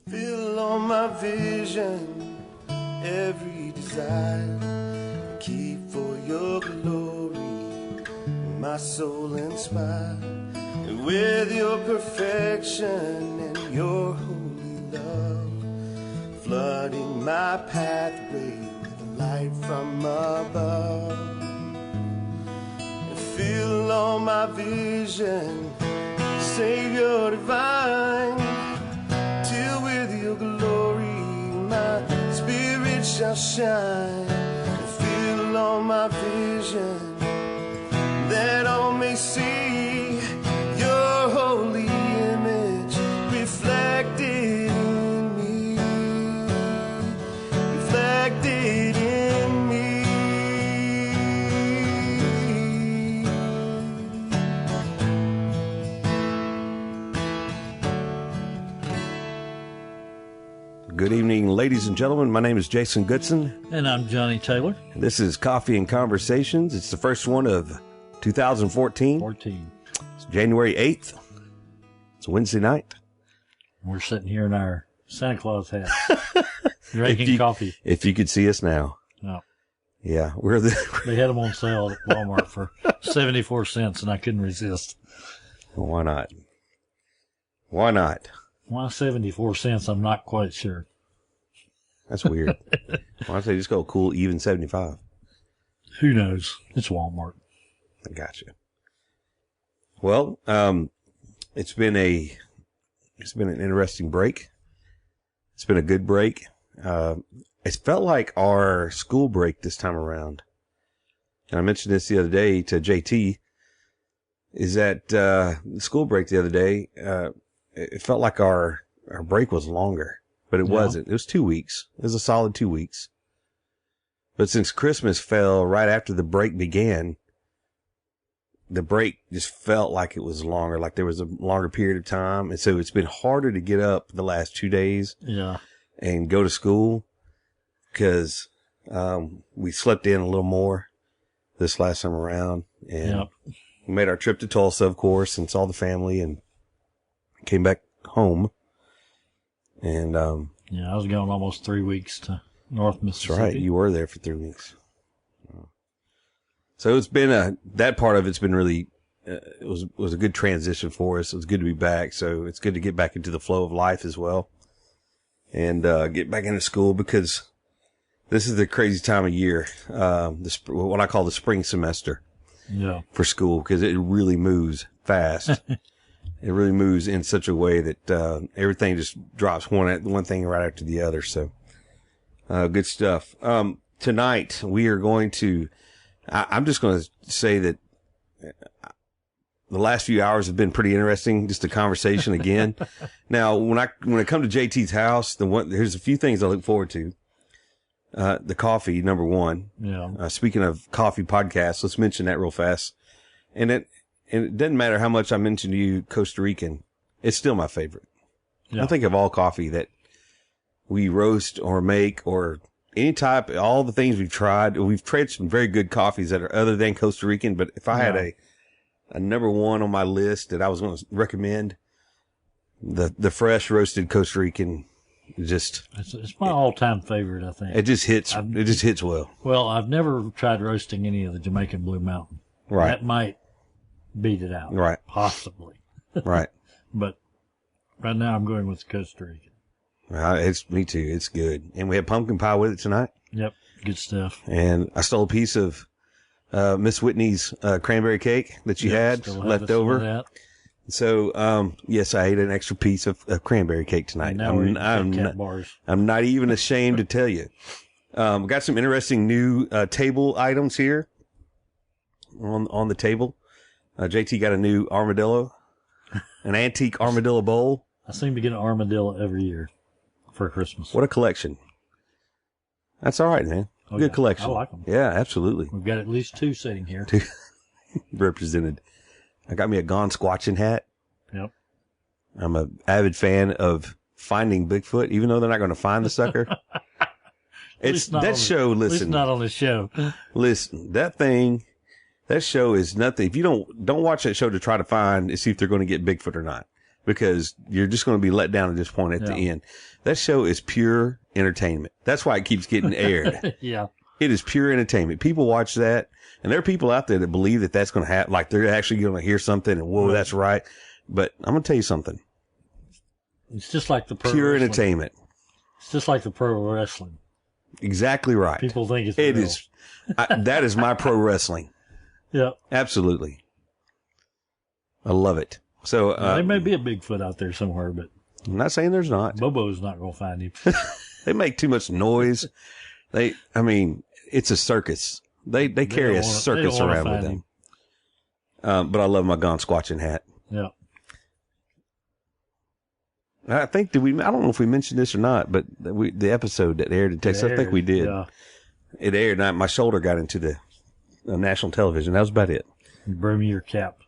Fill all my vision, every desire, keep for your glory, my soul inspired, and with your perfection and your holy love, flooding my pathway with light from above. And fill all my vision, Savior divine, till with your glory my spirit shall shine. Fill all my vision, that all may see your holy image reflected in me, reflected in me. Good evening, ladies and gentlemen. My name is Jason Goodson. And I'm Johnny Taylor. And this is Coffee and Conversations. It's the first one of 2014. It's January 8th. It's Wednesday night. We're sitting here in our Santa Claus hats, drinking coffee. If you could see us now. No. Yeah. They had them on sale at Walmart for 74 cents, and I couldn't resist. Well, why not? Why not? Why 74 cents, I'm not quite sure. That's weird. Why don't they just go cool even 75? Who knows? It's Walmart. I got you. Well, it's been an interesting break. It's been a good break. It felt like our school break this time around. And I mentioned this the other day to JT, is that the school break the other day, it felt like our break was longer, but it wasn't. It was 2 weeks. It was a solid 2 weeks. But since Christmas fell right after the break began, the break just felt like it was longer, like there was a longer period of time. And so it's been harder to get up the last 2 days and go to school because we slept in a little more this last time around. And we made our trip to Tulsa, of course, and saw the family and came back home. And I was gone almost 3 weeks to North Mississippi. That's right. You were there for 3 weeks. So it's been that part of it's been really, it was a good transition for us. It was good to be back. So it's good to get back into the flow of life as well and, get back into school because this is the crazy time of year. What I call the spring semester for school because it really moves fast. It really moves in such a way that, everything just drops one thing right after the other. So, good stuff. Tonight we are going to, I'm just going to say that the last few hours have been pretty interesting. Just a conversation again. Now, when I come to JT's house, there's a few things I look forward to. The coffee, number one. Yeah. Speaking of coffee podcasts, let's mention that real fast. And it doesn't matter how much I mention to you Costa Rican, it's still my favorite. Yeah. I think of all coffee that we roast or make or any type, all the things we've tried some very good coffees that are other than Costa Rican. But if I had a number one on my list that I was going to recommend, the fresh roasted Costa Rican, it's my all-time favorite, I think. It just hits well. Well, I've never tried roasting any of the Jamaican Blue Mountain. Right. That might beat it out. Right. Possibly. Right. But right now I'm going with the Costa Rican. It's me too. It's good. And we had pumpkin pie with it tonight. Yep. Good stuff. And I stole a piece of, Miss Whitney's, cranberry cake that you had left over. So, yes, I ate an extra piece of cranberry cake tonight. I'm not even ashamed to tell you. We got some interesting new, table items here on the table. JT got a new armadillo, an antique armadillo bowl. I seem to get an armadillo every year for Christmas. What a collection. That's all right, man. Good collection. I like them. Yeah, absolutely. We've got at least two sitting here. Two represented. I got me a Gone Squatching hat. Yep. I'm an avid fan of finding Bigfoot, even though they're not going to find the sucker. Listen. At least not on the show. Listen, that show is nothing. If you don't watch that show to try to see if they're going to get Bigfoot or not. because you're just going to be let down at this point at the end. That show is pure entertainment. That's why it keeps getting aired. Yeah. It is pure entertainment. People watch that, and there are people out there that believe that that's going to happen, like they're actually going to hear something and, whoa, that's right. But I'm going to tell you something. It's just like the pure wrestling. Entertainment. It's just like the pro wrestling. Exactly right. People think it's real. It is. That is my pro wrestling. Yeah. Absolutely. I love it. So there may be a Bigfoot out there somewhere, but I'm not saying there's not. Bobo's not going to find him. They make too much noise. It's a circus. They carry a circus around with them. But I love my Gone Squatching hat. Yeah. I think I don't know if we mentioned this or not, but the episode that aired in Texas, I think we did. Yeah. It aired, and my shoulder got into the national television. That was about it. You bring me your cap.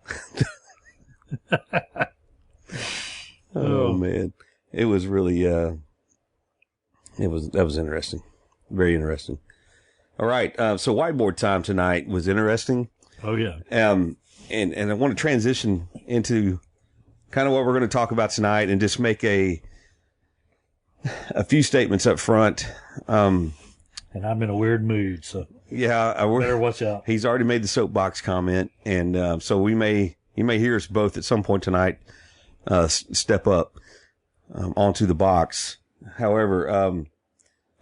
Oh man, it was really that was interesting, very interesting. All right, so whiteboard time tonight was interesting. Oh yeah. And I want to transition into kind of what we're going to talk about tonight, and just make a few statements up front. And I'm in a weird mood, so yeah, better watch out. He's already made the soapbox comment, and so you may hear us both at some point tonight step up onto the box. However,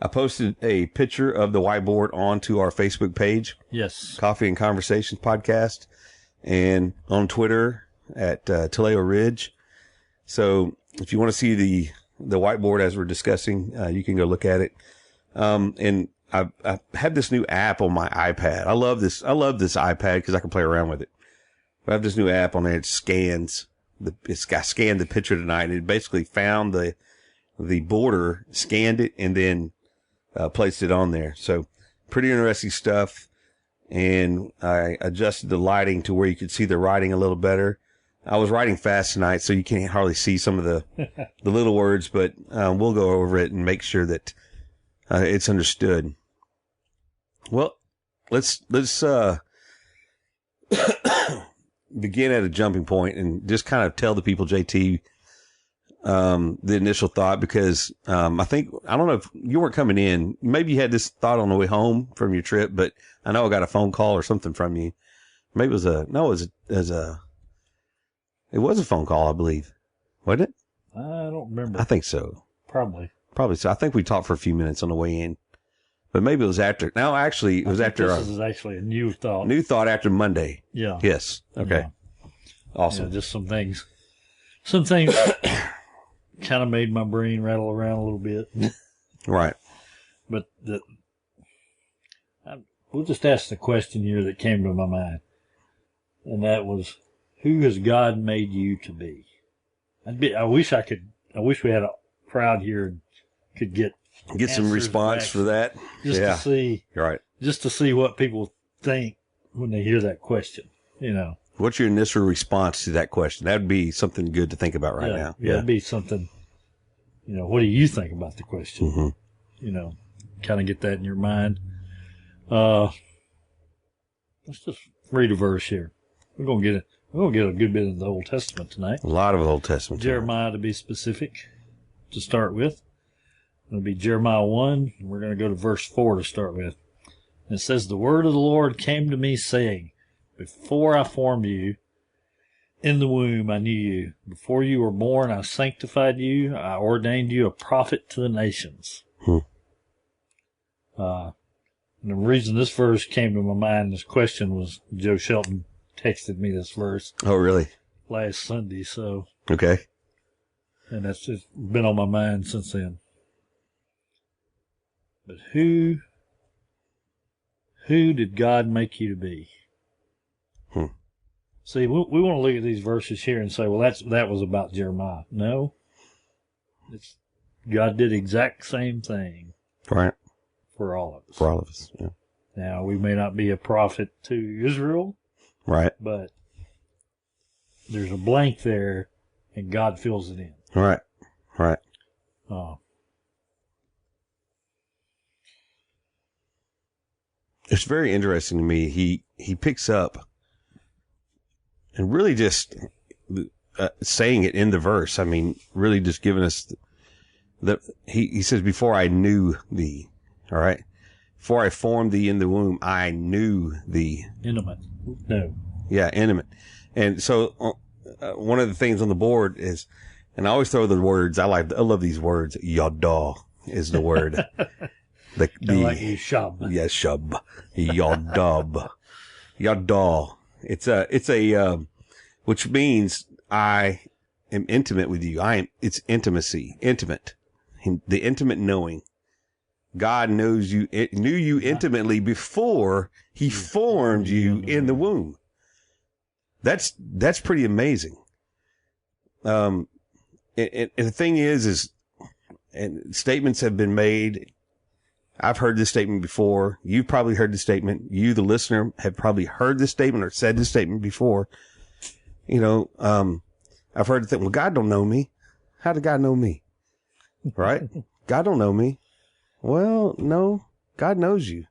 I posted a picture of the whiteboard onto our Facebook page. Yes, Coffee and Conversations podcast, and on Twitter at Taleo Ridge. So if you want to see the whiteboard as we're discussing, you can go look at it. And I have this new app on my iPad. I love this iPad because I can play around with it. I have this new app on there. It scans I scanned the picture tonight, and it basically found the border, scanned it, and then placed it on there. So pretty interesting stuff. And I adjusted the lighting to where you could see the writing a little better. I was writing fast tonight, so you can't hardly see some of the little words, but we'll go over it and make sure that it's understood. Well, let's begin at a jumping point and just kind of tell the people, JT, the initial thought, because I don't know if you weren't coming in. Maybe you had this thought on the way home from your trip, but I know I got a phone call or something from you. Maybe it was a phone call, I believe. Wasn't it? I don't remember. I think so. Probably so. I think we talked for a few minutes on the way in, but maybe it was after. No, actually, it was after. This is actually a new thought. New thought after Monday. Yeah. Yes. Okay. Yeah. Awesome. Yeah, just some things kind of made my brain rattle around a little bit. Right. But we'll just ask the question here that came to my mind, and that was, who has God made you to be? I wish we had a crowd here and could get some response for that. To see. Right. Just to see what people think when they hear that question, What's your initial response to that question? That'd be something good to think about right now. Yeah, it'd be something, what do you think about the question? Mm-hmm. Kind of get that in your mind. Let's just read a verse here. We're going to get a good bit of the Old Testament tonight. A lot of Old Testament. Jeremiah, to be specific, to start with. It'll be Jeremiah 1. And we're going to go to verse 4 to start with. And it says, "The word of the Lord came to me, saying, Before I formed you in the womb, I knew you. Before you were born, I sanctified you. I ordained you a prophet to the nations." And the reason this verse came to my mind, this question, was Joe Shelton texted me this verse. Oh, really? Last Sunday, so. Okay. And that's just been on my mind since then. But who did God make you to be? See, we want to look at these verses here and say, well, that was about Jeremiah. No. God did the exact same thing. Right. For all of us. For all of us, yeah. Now, we may not be a prophet to Israel. Right. But there's a blank there, and God fills it in. Right. Right. It's very interesting to me. He picks up and really just, saying it in the verse. I mean, really just giving us he says, before I knew thee. All right. Before I formed thee in the womb, I knew thee. Intimate. No. Yeah, intimate. And so one of the things on the board is, and I always throw the words, I love these words. Yada is the word. Like you shub. Yes, shub. Yadab. Yada. It's a, which means I am intimate with you. It's intimacy, intimate, the intimate knowing. God knew you intimately before he formed you in the womb. That's pretty amazing. And the thing is, and statements have been made. I've heard this statement before. You've probably heard the statement. You, the listener, have probably heard this statement or said this statement before. You know, I've heard the thing, well, God don't know me. How did God know me? Right? God don't know me. Well, no, God knows you.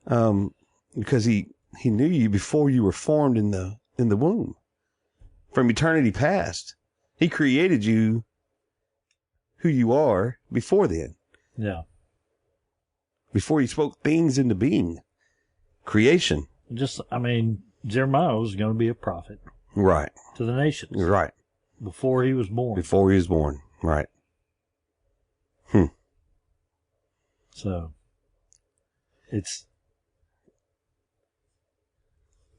Because he knew you before you were formed in the womb. From eternity past. He created you who you are before then. Yeah. Before he spoke things into being. Creation. Jeremiah was going to be a prophet. Right. To the nations. Right. Before he was born. Before he was born. Right. So,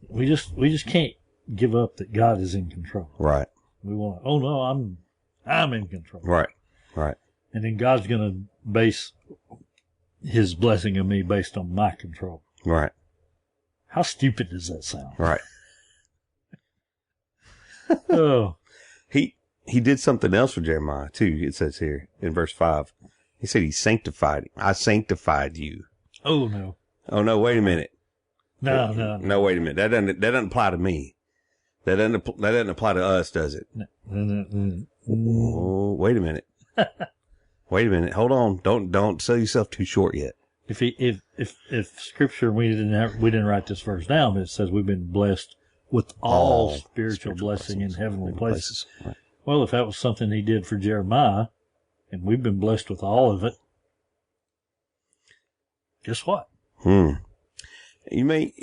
we just can't give up that God is in control. Right. We want to, oh no, I'm in control. Right. Right. And then God's going to base his blessing of me based on my control. Right. How stupid does that sound? Right. Oh. He did something else for Jeremiah too. It says here in verse 5. He said he sanctified him. I sanctified you. Oh no. Oh no, wait a minute. No, wait a minute. That doesn't apply to me. That doesn't apply to us, does it? No. Oh, wait a minute. Wait a minute. Hold on. Don't sell yourself too short yet. If scripture, we didn't write this verse down, but it says we've been blessed with all spiritual blessing in heavenly places. Right. Well, if that was something he did for Jeremiah, and we've been blessed with all of it, guess what? You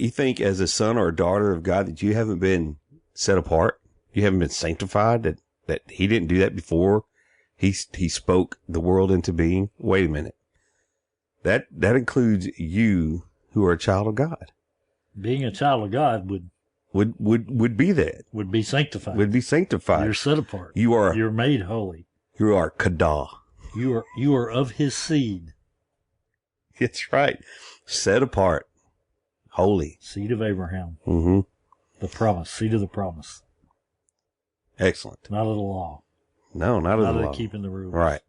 think as a son or a daughter of God that you haven't been set apart, you haven't been sanctified, that he didn't do that before he spoke the world into being. Wait a minute. That includes you who are a child of God. Being a child of God would be that. Would be sanctified. Would be sanctified. You're set apart. You're made holy. You are kadah. You are of his seed. That's right. Set apart. Holy. Seed of Abraham. Mm-hmm. The promise. Seed of the promise. Excellent. Not of the law. No, not of the law. Not of keeping the rules. Right.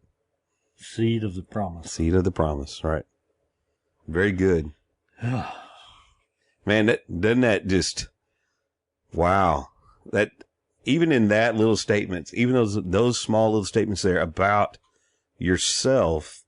Seed of the promise. Seed of the promise. Right. Very good. Man, doesn't that just, wow. That, even in that little statements, even those small little statements there about yourself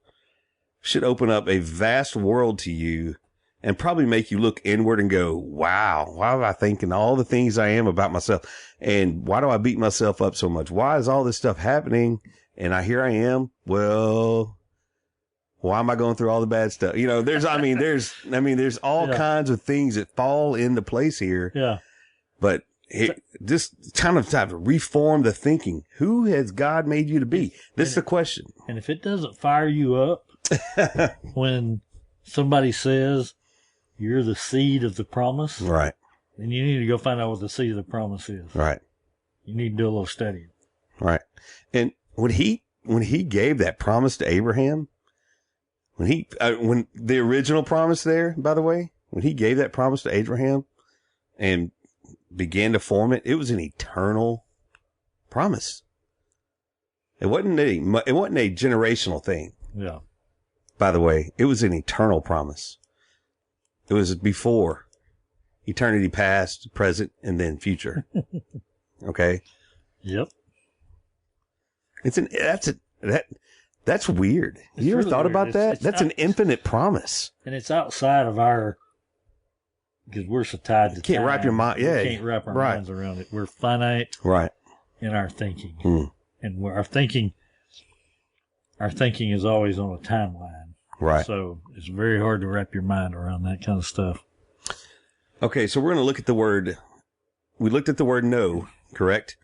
should open up a vast world to you and probably make you look inward and go, wow, why am I thinking all the things I am about myself? And why do I beat myself up so much? Why is all this stuff happening? And here I am. Well, why am I going through all the bad stuff? You know, there's all kinds of things that fall into place here. Yeah. But just kind of time to reform the thinking. Who has God made you to be? This is the question. And if it doesn't fire you up when somebody says you're the seed of the promise, right, then you need to go find out what the seed of the promise is. Right. You need to do a little studying. Right. And when he gave that promise to Abraham, when the original promise there, by the way, when he gave that promise to Abraham and began to form it, it was an eternal promise. It wasn't a generational thing. Yeah. By the way, it was an eternal promise. It was before eternity past, present, and then future. Okay. Yep. That's weird. You ever thought about that? That's an infinite promise. And it's outside of our, because we're so tied to can't time. wrap your mind. Yeah. We can't wrap our minds around it. We're finite. Right. in our thinking. Mm. And our thinking is always on a timeline. Right. So it's very hard to wrap your mind around that kind of stuff. Okay, so we're going to look at the word. We looked at the word know, correct?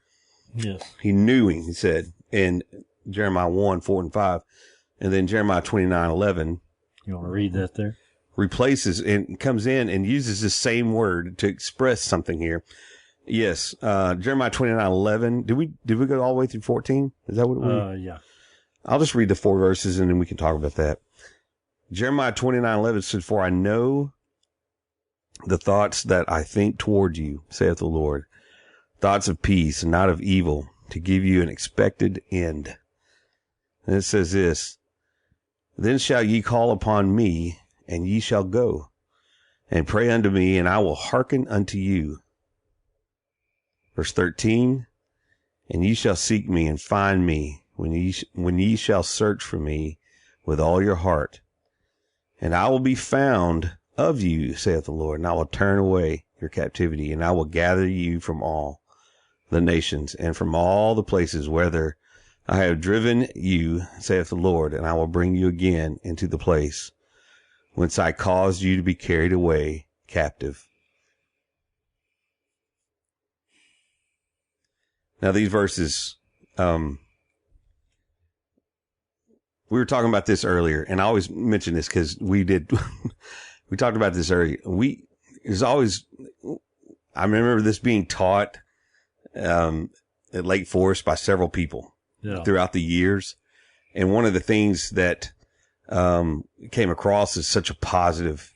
Yes. He knew him, he said, in Jeremiah 1, 4, and 5. And then Jeremiah 29, 11. You want to read that there? Replaces and comes in and uses the same word to express something here. Yes, Jeremiah 29, 11. Did we go all the way through 14? Is that what it was? Yeah. I'll just read the 4 verses and then we can talk about that. Jeremiah 29, 11 says, "For I know the thoughts that I think toward you, saith the Lord, thoughts of peace and not of evil, to give you an expected end." And it says this, "Then shall ye call upon me, and ye shall go, and pray unto me, and I will hearken unto you." Verse 13, "And ye shall seek me and find me when ye shall search for me with all your heart. And I will be found of you, saith the Lord, and I will turn away your captivity, and I will gather you from all the nations and from all the places whither I have driven you, saith the Lord, and I will bring you again into the place whence I caused you to be carried away captive." Now these verses, we were talking about this earlier, and I always mention this because we talked about this earlier. I remember this being taught, at Lake Forest by several people throughout the years. And one of the things that, came across as such a positive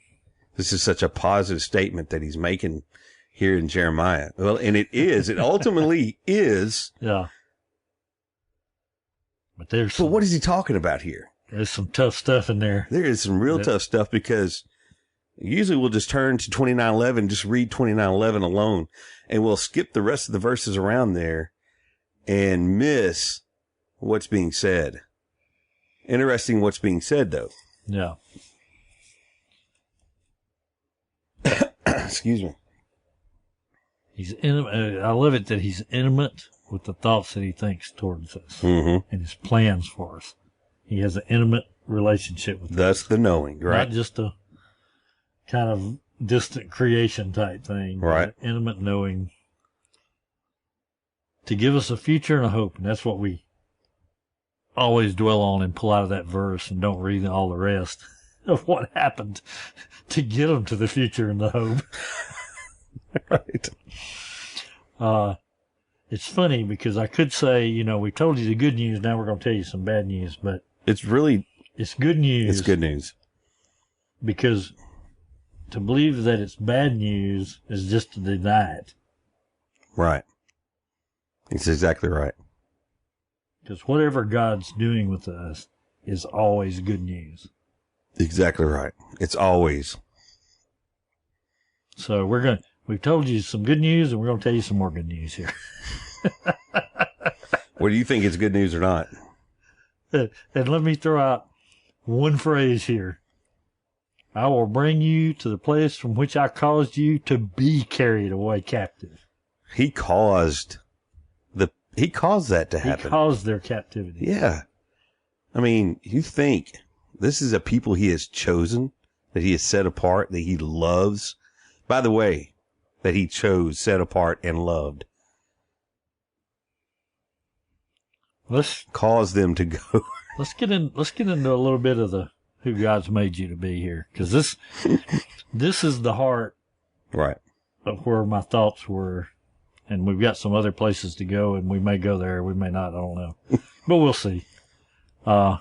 statement that he's making here in Jeremiah. Well, and it ultimately is. Yeah. But what is he talking about here? There's some tough stuff in there. There is some real tough stuff, because usually we'll just turn to 29:11, just read 29:11 alone, and we'll skip the rest of the verses around there and miss what's being said. Interesting what's being said, though. Yeah. Excuse me. He's intimate. I love it that he's intimate with the thoughts that he thinks towards us and his plans for us. He has an intimate relationship with us. That's the knowing, right? Not just a kind of distant creation type thing. Right. But intimate knowing to give us a future and a hope. And that's what we always dwell on and pull out of that verse and don't read all the rest of what happened to get them to the future and the hope. Right. It's funny because I could say, we told you the good news. Now we're going to tell you some bad news, but it's good news. It's good news, because to believe that it's bad news is just to deny it. Right. It's exactly right. Because whatever God's doing with us is always good news. Exactly right. It's always. So we've told you some good news, and we're going to tell you some more good news here. What do you think is good news or not? And let me throw out one phrase here. I will bring you to the place from which I caused you to be carried away captive. He caused that to happen. He caused their captivity. Yeah. I mean, you think this is a people he has chosen, that he has set apart, that he loves. By the way, that he chose, set apart, and loved. Let's cause them to go. Let's get into a little bit of who God's made you to be here, because this is the heart, right, of where my thoughts were, and we've got some other places to go, and we may go there, we may not, I don't know, but we'll see. And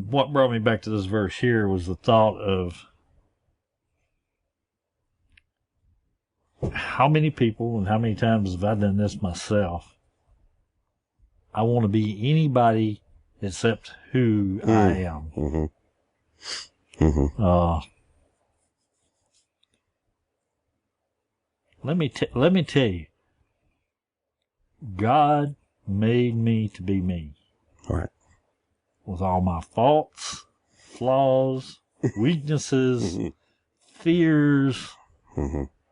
what brought me back to this verse here was the thought of how many people and how many times have I done this myself? I want to be anybody except who I am. Mm-hmm. Mm-hmm. Let me tell you, God made me to be me. All right. With all my faults, flaws, weaknesses, fears,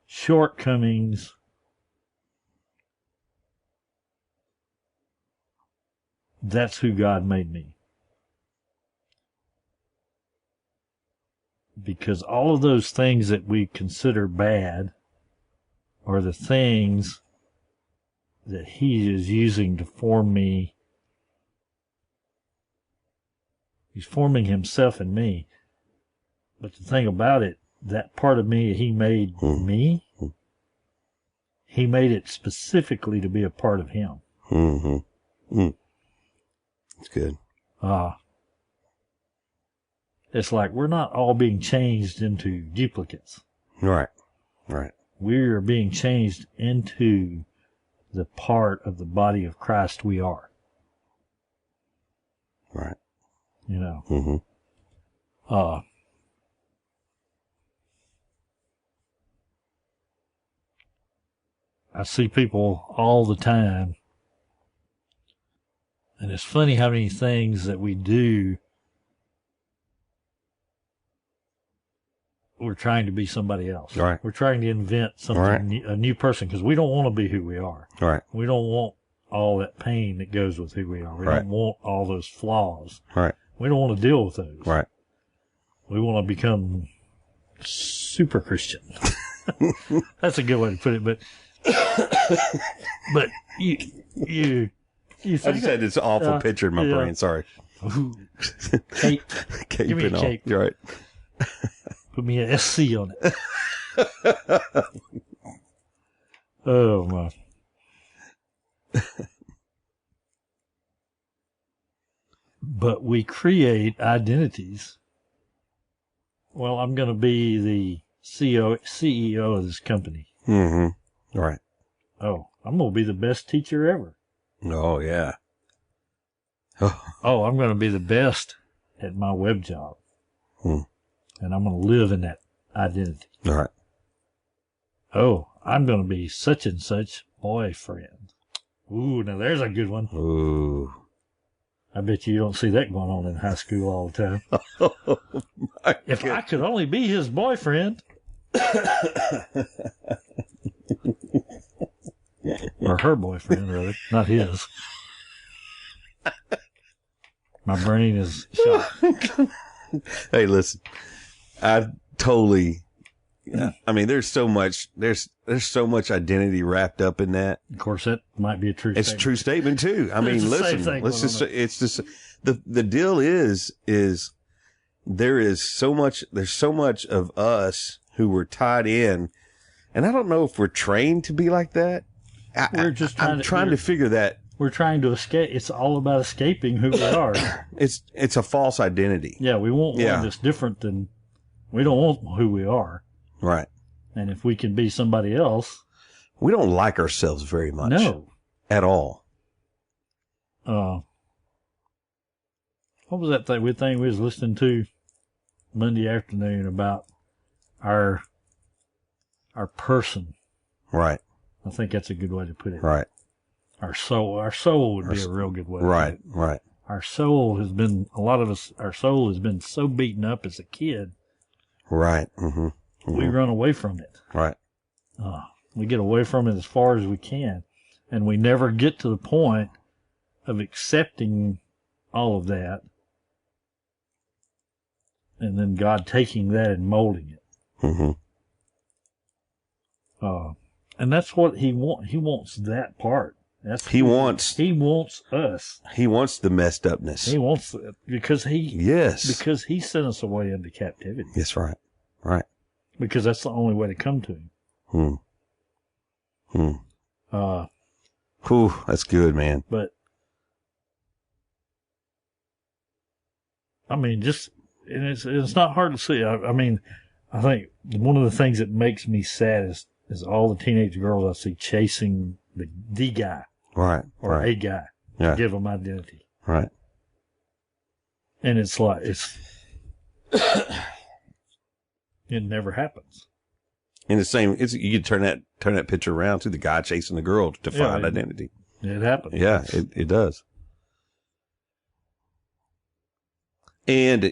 shortcomings. that's who God made me. Because all of those things that we consider bad are the things that He is using to form me. He's forming Himself in me. But the thing about it, that part of me He made me, He made it specifically to be a part of Him. It's good. It's like we're not all being changed into duplicates. Right. Right. We're being changed into the part of the body of Christ we are. Right. You know. I see people all the time, and it's funny how many things that we do, we're trying to be somebody else. Right. We're trying to invent something, new, a new person, because we don't want to be who we are. Right. We don't want all that pain that goes with who we are. We don't want all those flaws. Right. We don't want to deal with those. Right. We want to become super Christian. That's a good way to put it, but you I just had this awful picture in my brain. Sorry. Cape. Cape Give me and a all. cape. You're right. Put me an SC on it. Oh my. But we create identities. Well, I'm going to be the CEO of this company. Mm-hmm. Right. Oh, I'm going to be the best teacher ever. Oh, yeah. Oh, I'm going to be the best at my web job. And I'm going to live in that identity. All right. Oh, I'm going to be such and such boyfriend. Ooh, now there's a good one. Ooh. I bet you don't see that going on in high school all the time. Oh, if I could only be his boyfriend. Or her boyfriend, rather. Not his. My brain is shot. Hey, listen. I totally... I mean, there's so much identity wrapped up in that. Of course, that might be a true statement. It's a true statement too. I mean, It's the same listen, thing let's going just, on. it's just, the deal is there's so much of us who were tied in, and I don't know if we're trained to be like that. I'm trying to figure that. We're trying to escape. It's all about escaping who we are. It's a false identity. Yeah, we want one that's different than, we don't want who we are. Right. And if we can be somebody else. We don't like ourselves very much. No. At all. What was that thing we was listening to Monday afternoon about our person? Right. I think that's a good way to put it. Right. Our soul would be a real good way to put it. Right. Our soul has been, a lot of us, our soul has been so beaten up as a kid. Right. Mm-hmm. Mm-hmm. We run away from it. Right. We get away from it as far as we can. And we never get to the point of accepting all of that. And then God taking that and molding it. Mm-hmm. And that's what He wants. He wants that part. He wants us. He wants the messed upness. He wants it because because He sent us away into captivity. Yes, right. Right. Because that's the only way to come to Him. Whew, that's good, man. But I mean, and it's not hard to see. I mean, I think one of the things that makes me sad is all the teenage girls I see chasing the guy. Right. Or a guy. Yeah. To give them identity. Right. And it's like, it never happens. In the same, you could turn that picture around to the guy chasing the girl to find identity. It happens. Yeah, it does. And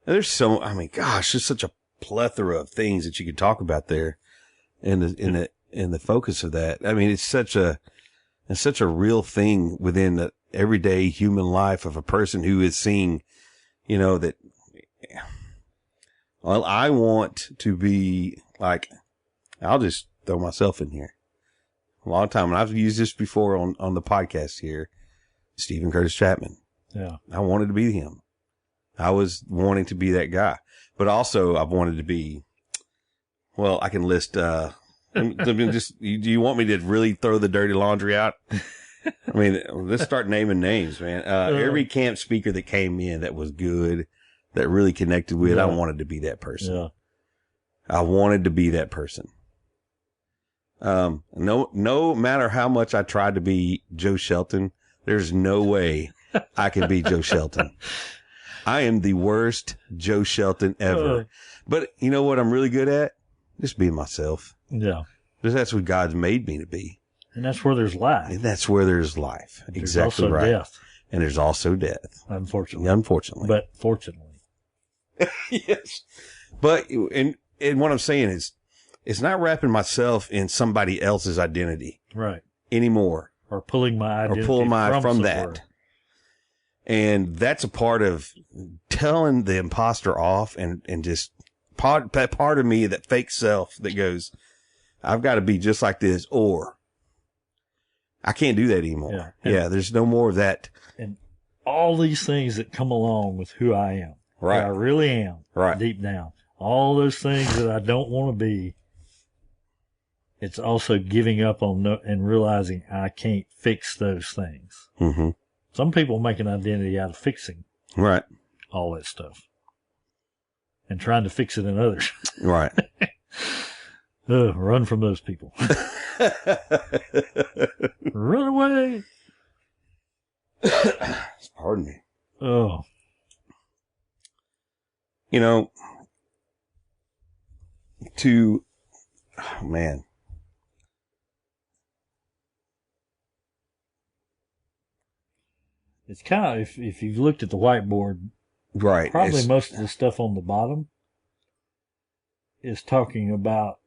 there's such a plethora of things that you could talk about there in the focus of that. I mean, it's such a real thing within everyday human life of a person who is seeing, that, well, I want to be like, I'll just throw myself in here. A long time, and I've used this before on the podcast here, Stephen Curtis Chapman. Yeah. I wanted to be him. I was wanting to be that guy, but also I've wanted to be, well, I can list, do you want me to really throw the dirty laundry out? I mean, let's start naming names, man. Every camp speaker that came in that was good, that really connected with, I wanted to be that person. Yeah. I wanted to be that person. No matter how much I tried to be Joe Shelton, there's no way I can be Joe Shelton. I am the worst Joe Shelton ever. But you know what I'm really good at? Just being myself. Yeah. Because that's what God's made me to be. And that's where there's life. And that's where there's life. There's exactly also right. Death. And there's also death. Unfortunately. But fortunately. Yes. But, and what I'm saying is, it's not wrapping myself in somebody else's identity. Right. Anymore. Or pulling my identity from that. And that's a part of telling the imposter off and just that part of me, that fake self that goes, I've got to be just like this, or I can't do that anymore. Yeah. There's no more of that. And all these things that come along with who I am. Right. Who I really am. Right. Deep down. All those things that I don't want to be. It's also giving up on and realizing I can't fix those things. Mm-hmm. Some people make an identity out of fixing. Right. All that stuff. And trying to fix it in others. Right. Run from those people. Run away. Pardon me. Oh. Oh man. It's kind of, if you've looked at the whiteboard, right? Probably most of the stuff on the bottom is talking about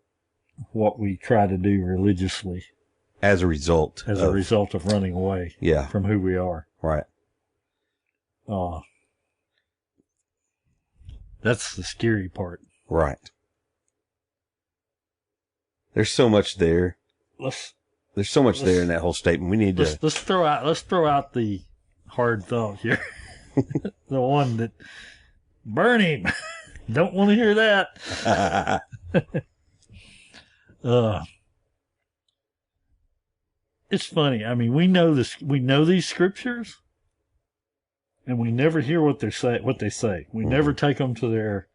what we try to do religiously as a result of running away from who we are. Right. That's the scary part. Right. There's so much there. There's so much there in that whole statement. We need let's throw out the hard thought here. The one that burn him. Don't want to hear that. It's funny. I mean, we know these scriptures, and we never hear what they say. We never take them to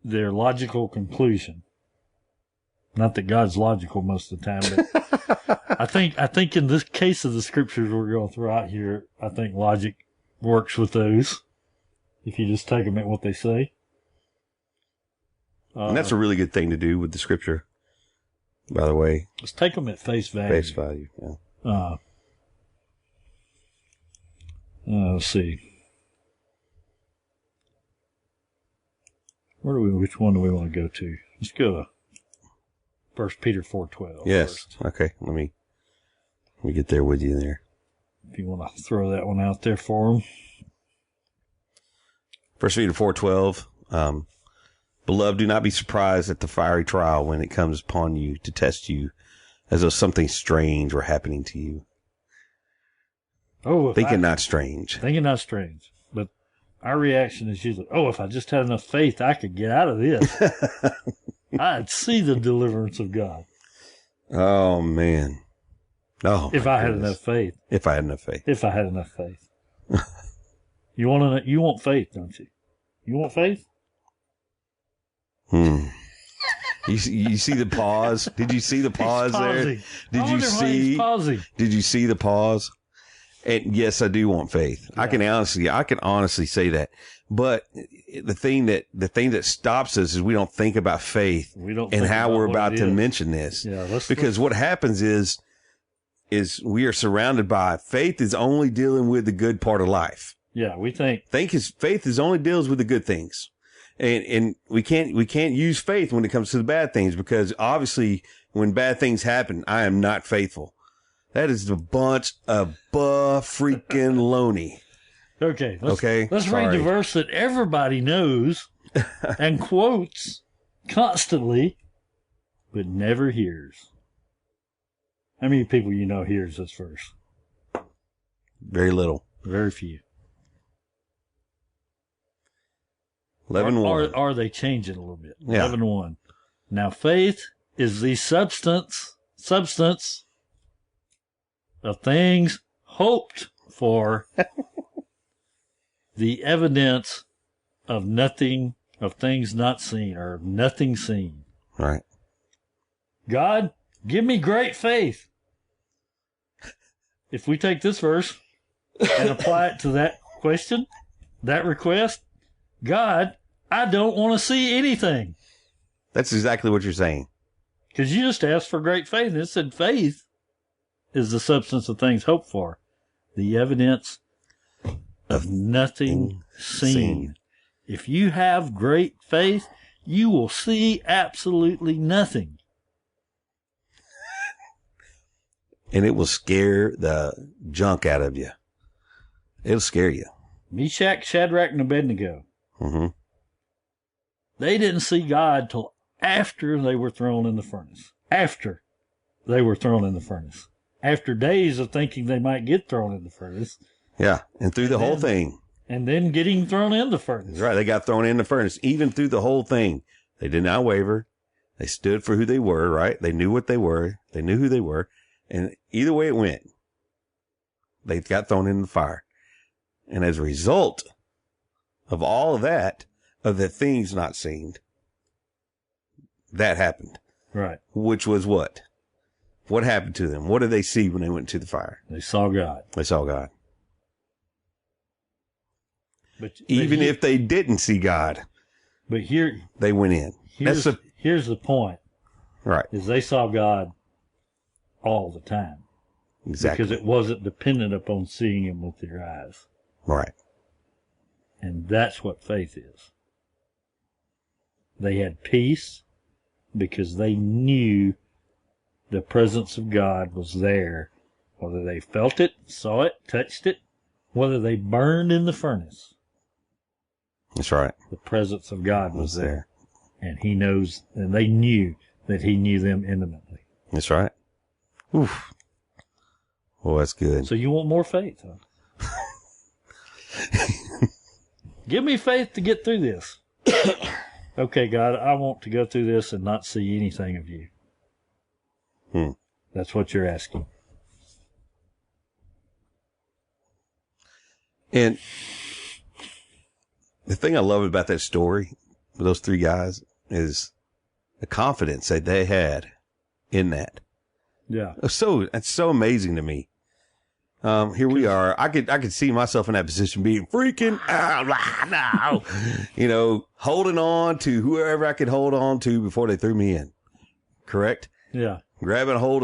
their logical conclusion. Not that God's logical most of the time, but I think in this case of the scriptures we're going to throw out here, I think logic works with those. If you just take them at what they say. And that's a really good thing to do with the scripture, by the way. Let's take them at face value. Face value, yeah. Let's see. Which one do we want to go to? Let's go to 1 Peter 4:12. Yes. First. Okay. Let me get there with you there. If you want to throw that one out there for them. 1 Peter 4:12. Beloved, do not be surprised at the fiery trial when it comes upon you to test you, as though something strange were happening to you. Thinking not strange. But our reaction is usually, if I just had enough faith, I could get out of this. I'd see the deliverance of God. Oh, man. Oh, if I had enough faith. If I had enough faith. You want faith, don't you? You want faith? You see the pause? Did you see the pause there? Did you see the pause? And yes, I do want faith. Yeah. I can honestly say that. But the thing that stops us is we don't think about faith and how we're about to mention this. Yeah, because what happens is we are surrounded by faith is only dealing with the good part of life. Yeah, we think faith is only deals with the good things. And we can't use faith when it comes to the bad things, because obviously when bad things happen, I am not faithful. That is a bunch of freaking loney. Okay. Let's Sorry. read the verse that everybody knows and quotes constantly, but never hears. How many people you know hears this verse? Very little. Very few. 11:1. Or they change it a little bit. Yeah. 11:1. Now faith is the substance of things hoped for, the evidence of things not seen, or of nothing seen. Right. God, give me great faith. If we take this verse and apply it to that question, that request, God, I don't want to see anything. That's exactly what you're saying. Because you just asked for great faith. And it said faith is the substance of things hoped for, the evidence of nothing seen. If you have great faith, you will see absolutely nothing. And it will scare the junk out of you. It'll scare you. Meshach, Shadrach, and Abednego. Mm-hmm. They didn't see God till after they were thrown in the furnace. After they were thrown in the furnace. After days of thinking they might get thrown in the furnace. Yeah, and through the whole thing. And then getting thrown in the furnace. That's right. They got thrown in the furnace. Even through the whole thing, they did not waver. They stood for who they were, right? They knew what they were. They knew who they were. And either way it went, they got thrown in the fire. And as a result of all of that, of the things not seen, that happened. Right. Which was what? What happened to them? What did they see when they went to the fire? They saw God. They saw God. But Even if they didn't see God, but here they went in. Here's the point. Right. Is they saw God all the time. Exactly. Because it wasn't dependent upon seeing him with your eyes. Right. And that's what faith is. They had peace because they knew the presence of God was there. Whether they felt it, saw it, touched it, whether they burned in the furnace. That's right. The presence of God was there. And he knows, and they knew that he knew them intimately. That's right. Oof. Well, that's good. So you want more faith, huh? Give me faith to get through this. Okay, God, I want to go through this and not see anything of you. That's what you're asking. And the thing I love about that story with those three guys is the confidence that they had in that. Yeah. It's so amazing to me. Here we are. I could see myself in that position being freaking out now, holding on to whoever I could hold on to before they threw me in. Correct? Yeah. I'm grabbing a hold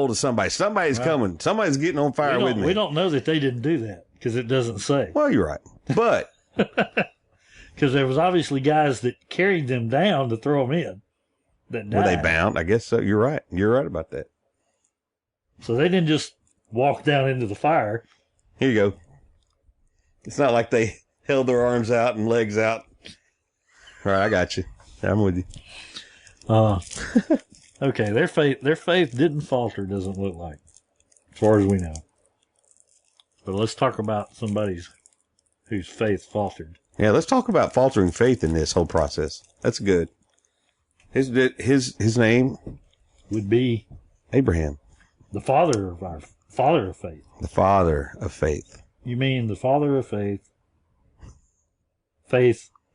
of somebody. Somebody's coming. Somebody's getting on fire with me. We don't know that they didn't do that because it doesn't say. Well, you're right. But because there was obviously guys that carried them down to throw them in that died. Were they bound? I guess so. You're right. You're right about that. So they didn't just walk down into the fire. Here you go. It's not like they held their arms out and legs out. All right, I got you. I'm with you. Okay, their faith didn't falter, doesn't look like, as far as we know. But let's talk about somebody's whose faith faltered. Yeah, let's talk about faltering faith in this whole process. That's good. His name Would be Abraham, the father of faith. the father of faith. You mean the father of faith?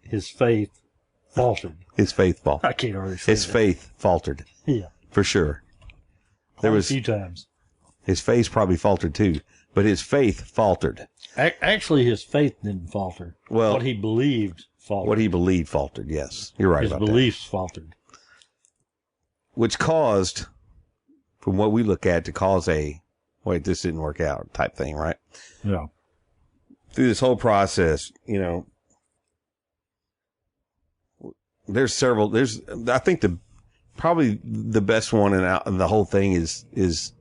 His faith faltered. His faith faltered. I can't already say His that. faith faltered. Yeah. For sure. There was a few times. His face probably faltered too, but his faith faltered. Actually, his faith didn't falter. Well, what he believed faltered. What he believed faltered. Yes, you're right his about beliefs faltered. Which caused, from what we look at, to cause a, wait, this didn't work out type thing, right? Yeah. Through this whole process, I think probably the best one in the whole thing is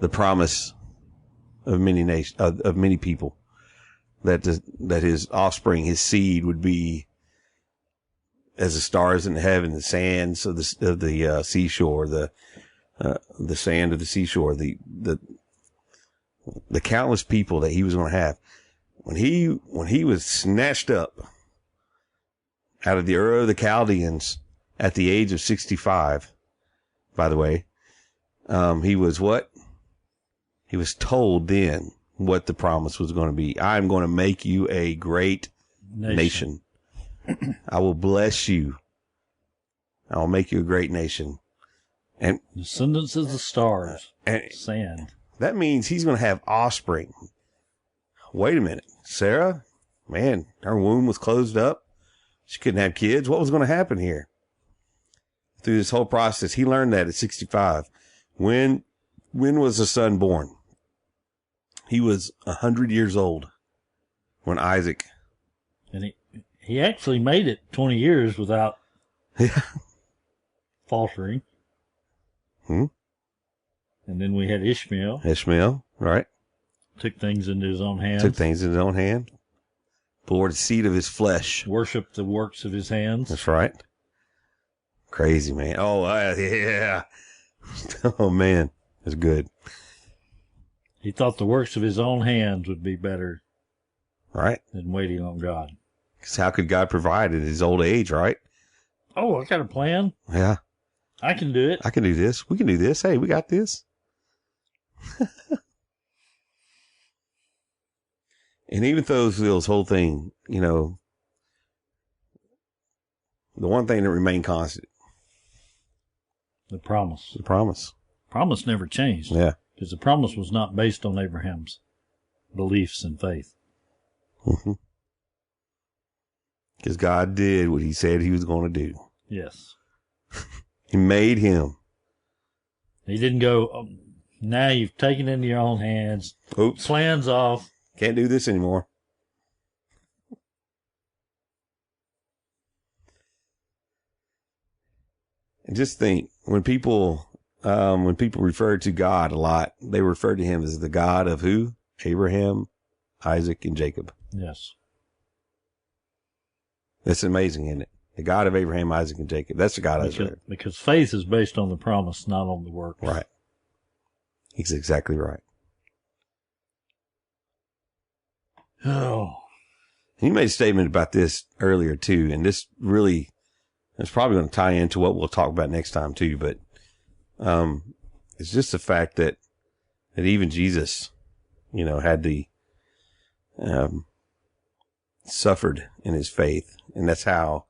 the promise of many nations, of many people, that his offspring, his seed, would be as the stars in heaven, the sands of the seashore, the sand of the seashore, the countless people that he was going to have. When he was snatched up out of the Ur of the Chaldeans at the age of 65, by the way, he was what? He was told then what the promise was going to be. I'm going to make you a great nation. I will bless you. I will make you a great nation. And descendants of the stars, and sand. That means he's going to have offspring. Wait a minute. Sarah, man, her womb was closed up. She couldn't have kids. What was going to happen here? Through this whole process, he learned that at 65. When was the son born? He was 100 years old when Isaac. And he actually made it 20 years without faltering. Hmm. And then we had Ishmael. Ishmael, right. Took things into his own hands. Took things in his own hand. Bore the seed of his flesh. Worshipped the works of his hands. That's right. Crazy, man. Oh, yeah. Oh, man. That's good. He thought the works of his own hands would be better, right, than waiting on God. Because how could God provide at his old age, right? Oh, I got a plan. Yeah. I can do it. I can do this. We can do this. Hey, we got this. And even though this whole thing, you know, the one thing that remained constant. The promise. The promise. Promise never changed. Yeah. Because the promise was not based on Abraham's beliefs and faith. Mm-hmm. Because God did what he said he was going to do. Yes. He made him. He didn't go, now you've taken it into your own hands. Oops. Plans off. Can't do this anymore. And just think, when people refer to God a lot, they refer to him as the God of who? Abraham, Isaac, and Jacob. Yes. That's amazing, isn't it? The God of Abraham, Isaac, and Jacob. That's the God I serve. Because faith is based on the promise, not on the works. Right. He's exactly right. Oh. And you made a statement about this earlier, too, and this really is probably going to tie into what we'll talk about next time, too, but it's just the fact that even Jesus, you know, had the suffered in his faith, and that's how,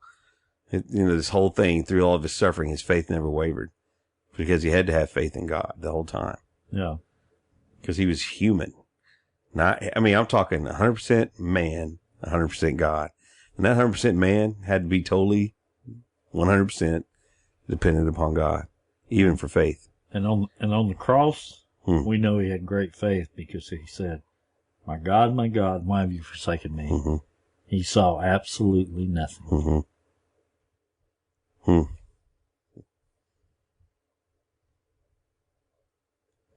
this whole thing, through all of his suffering, his faith never wavered, because he had to have faith in God the whole time. Yeah. Because he was human. I'm talking 100% man, 100% God. And that 100% man had to be totally 100% dependent upon God, even for faith. And on the cross, we know he had great faith because he said, my God, why have you forsaken me? Mm-hmm. He saw absolutely nothing. Mm-hmm. Hmm.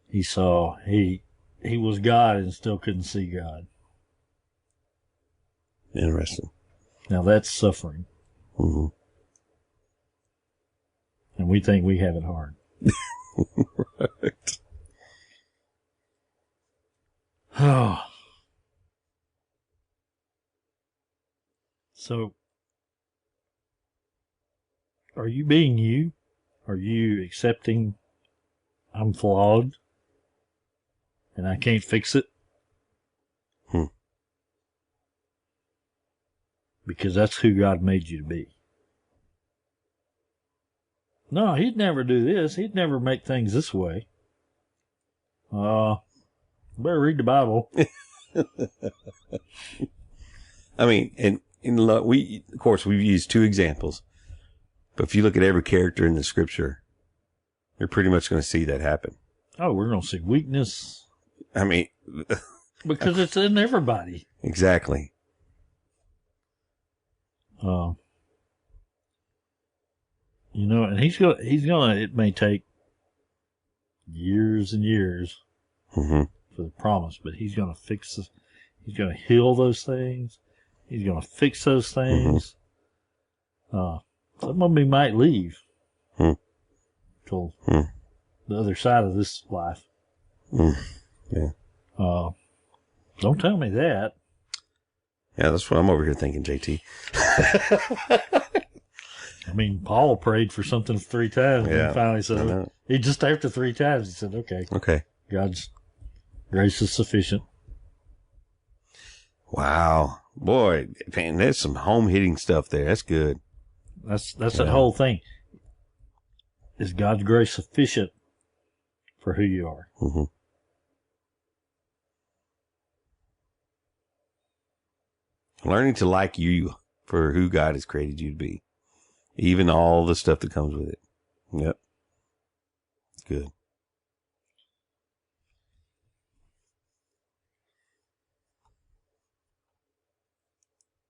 He saw, he was God and still couldn't see God. Interesting. Now that's suffering. Mm-hmm. And we think we have it hard. Right. Oh. So, are you being you? Are you accepting I'm flawed and I can't fix it? Because that's who God made you to be. No, he'd never do this. He'd never make things this way. Better read the Bible. I mean, and of course, we've used two examples, but if you look at every character in the scripture, you're pretty much going to see that happen. Oh, we're going to see weakness. I mean, because it's in everybody. Exactly. And he's gonna, it may take years and years Mm-hmm. for the promise, but he's going to he's going to heal those things. He's going to fix those things. Some of them might leave till the other side of this life. Yeah. Don't tell me that. Yeah, that's what I'm over here thinking, JT. I mean, Paul prayed for something 3 times Yeah, and finally said, he just after 3 times, he said, okay, God's grace is sufficient. Wow. Boy, man, there's some home hitting stuff there. That's good. That's the whole thing. Is God's grace sufficient for who you are? Mm-hmm. Learning to like you for who God has created you to be. Even all the stuff that comes with it. Yep. Good.